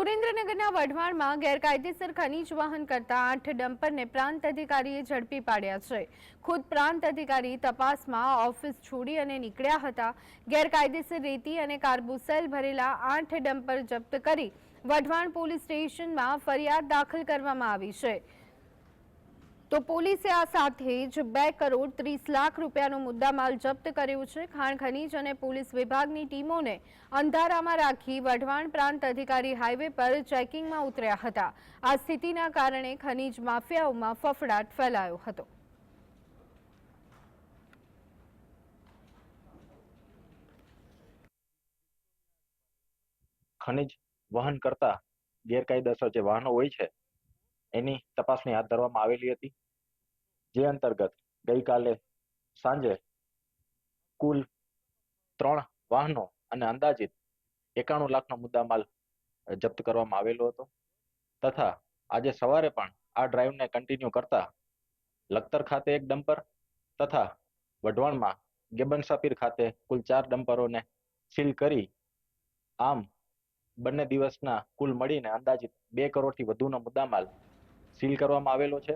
સુરેન્દ્રનગરના વઢવાણમાં ગેરકાયદેસર ખનીજ વહન કરતા 8 ડમ્પરને પ્રાંત અધિકારીએ ઝડપી પાડ્યા છે। ખુદ પ્રાંત અધિકારી તપાસમાં ઓફિસ છોડી અને નીકળ્યા હતા। ગેરકાયદેસર રેતી અને કાર્બોસેલ ભરેલા 8 ડમ્પર જપ્ત કરી વઢવાણ પોલીસ સ્ટેશનમાં ફરિયાદ દાખલ કરવામાં આવી છે। તો પોલીસે આ સાથે જ 2 કરોડ 30 લાખ રૂપિયાનો મુદ્દામાલ જપ્ત કર્યો છે। ખાણ ખનીજ અને પોલીસ વિભાગની ટીમોને અંધારામાં રાખી વઢવાણ પ્રાંત અધિકારી હાઈવે પર ચેકિંગમાં ઉતર્યા હતા। આ સ્થિતિના કારણે ખનીજ માફિયાઓમાં ફફડાટ ફેલાયો હતો। ખનિજ વહન કરતા ગેરકાયદેસર જે વાહનો હોય છે એની તપાસણી હાથ ધરવામાં આવેલી હતી, જે અંતર્ગત ગઈકાલે સાંજે કુલ 3 વાહનો અને અંદાજિત 91 લાખનો મુદ્દામાલ જપ્ત કરવામાં આવેલો હતો તથા આજે સવારે પણ આ ડ્રાઈવને કન્ટિન્યુ કરતા લખતર ખાતે 1 ડમ્પર તથા વઢવાણમાં ગેબનસાપીર ખાતે કુલ 4 ડમ્પરોને સીલ કરી આમ બંને દિવસના કુલ મળીને અંદાજિત 2 કરોડથી વધુનો મુદ્દામાલ સીલ કરવામાં આવેલો છે।